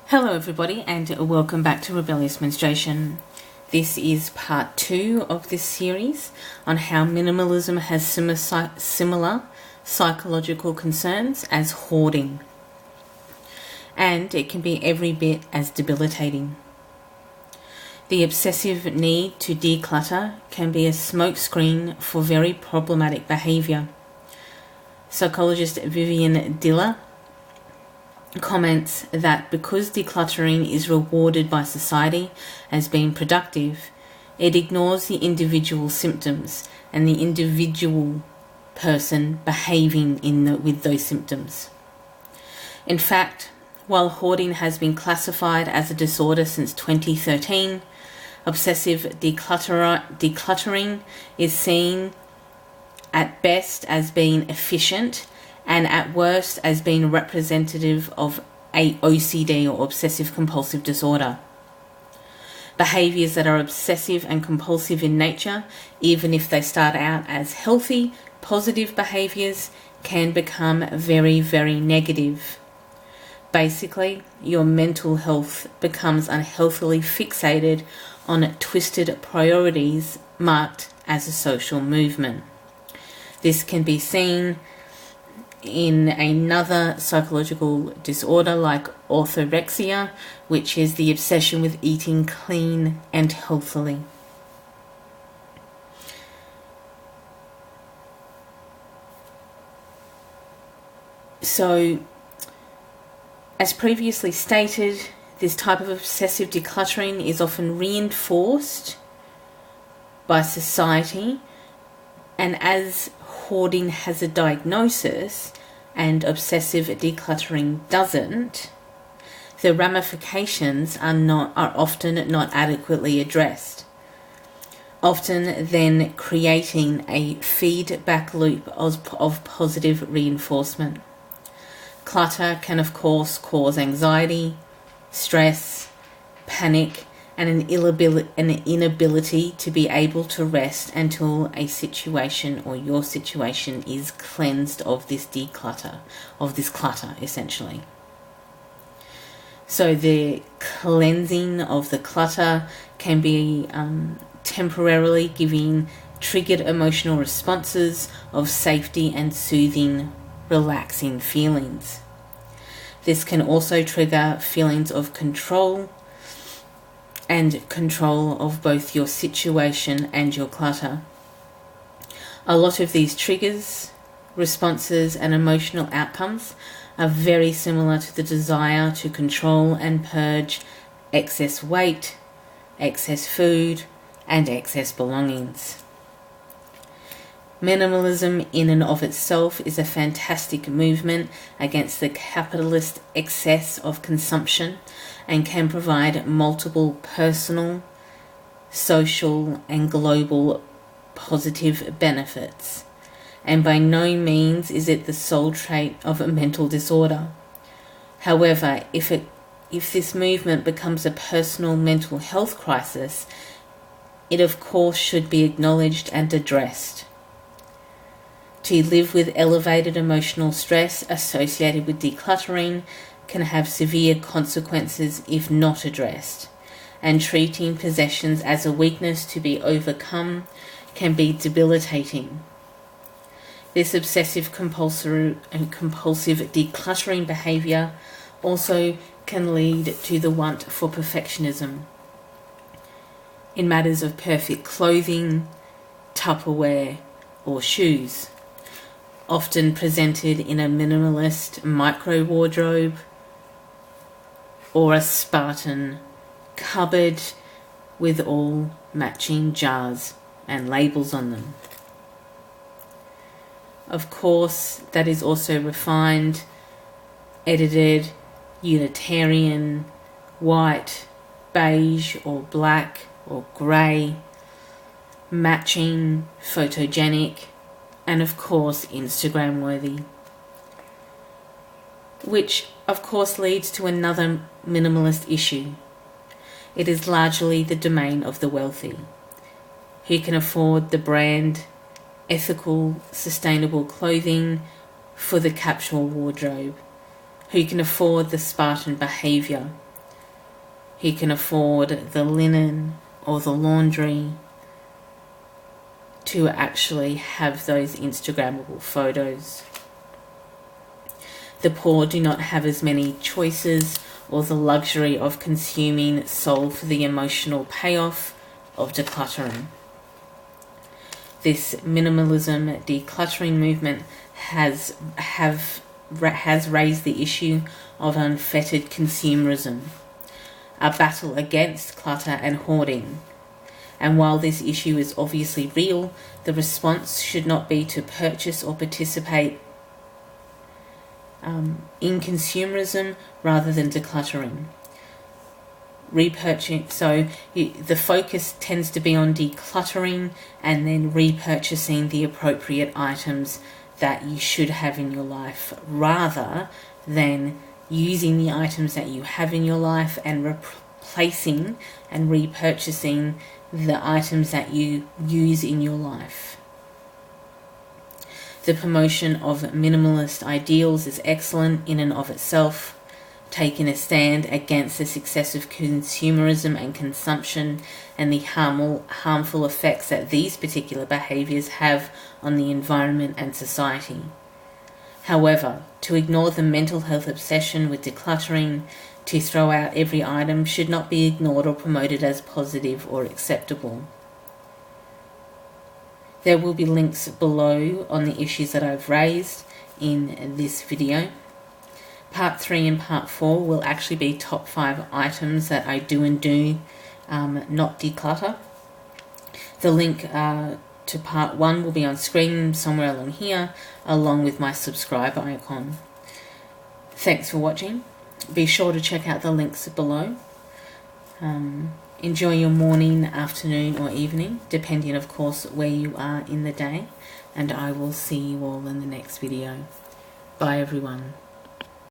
Hello everybody and welcome back to Rebellious Menstruation. This is part 2 of this series on how minimalism has similar psychological concerns as hoarding. And it can be every bit as debilitating. The obsessive need to declutter can be a smokescreen for very problematic behaviour. Psychologist Vivian Diller comments that because decluttering is rewarded by society as being productive, it ignores the individual symptoms and the individual person behaving with those symptoms. In fact, while hoarding has been classified as a disorder since 2013, obsessive decluttering is seen at best as being efficient and at worst as being representative of a OCD or obsessive compulsive disorder. Behaviours that are obsessive and compulsive in nature, even if they start out as healthy, positive behaviours, can become very, very negative. Basically, your mental health becomes unhealthily fixated on twisted priorities marked as a social movement. This can be seen in another psychological disorder like orthorexia, which is the obsession with eating clean and healthily. So, as previously stated, this type of obsessive decluttering is often reinforced by society, and as hoarding has a diagnosis and obsessive decluttering doesn't, the ramifications are often not adequately addressed, often then creating a feedback loop of positive reinforcement. Clutter can of course cause anxiety, stress, panic, and an inability to be able to rest until a situation or your situation is cleansed of this clutter essentially. So the cleansing of the clutter can be temporarily giving triggered emotional responses of safety and soothing, relaxing feelings. This can also trigger feelings of control of both your situation and your clutter. A lot of these triggers, responses, and emotional outcomes are very similar to the desire to control and purge excess weight, excess food, and excess belongings. Minimalism in and of itself is a fantastic movement against the capitalist excess of consumption and can provide multiple personal, social, and global positive benefits. And by no means is it the sole trait of a mental disorder. However, if this movement becomes a personal mental health crisis, it of course should be acknowledged and addressed. To live with elevated emotional stress associated with decluttering can have severe consequences if not addressed, and treating possessions as a weakness to be overcome can be debilitating. This obsessive compulsive decluttering behaviour also can lead to the want for perfectionism in matters of perfect clothing, Tupperware, or shoes, often presented in a minimalist micro wardrobe or a Spartan cupboard with all matching jars and labels on them. Of course, that is also refined, edited, utilitarian, white, beige or black or grey, matching, photogenic, and of course Instagram worthy, which of course leads to another minimalist issue. It is largely the domain of the wealthy, who can afford the brand, ethical, sustainable clothing for the capsule wardrobe, who can afford the Spartan behaviour, he can afford the linen or the laundry to actually have those Instagrammable photos. The poor do not have as many choices or the luxury of consuming sole for the emotional payoff of decluttering. This minimalism decluttering movement has raised the issue of unfettered consumerism, a battle against clutter and hoarding. And while this issue is obviously real, the response should not be to purchase or participate in consumerism rather than decluttering. Repurchasing, so the focus tends to be on decluttering and then repurchasing the appropriate items that you should have in your life, rather than using the items that you have in your life and replacing and repurchasing the items that you use in your life. The promotion of minimalist ideals is excellent in and of itself, taking a stand against the success of consumerism and consumption and the harmful effects that these particular behaviours have on the environment and society. However, to ignore the mental health obsession with decluttering, to throw out every item, should not be ignored or promoted as positive or acceptable. There will be links below on the issues that I've raised in this video. Part 3 and Part 4 will actually be top 5 items that I do not declutter. The link to Part 1 will be on screen somewhere along here, along with my subscribe icon. Thanks for watching. Be sure to check out the links below. Enjoy your morning, afternoon or evening, depending of course where you are in the day, and I will see you all in the next video. Bye everyone.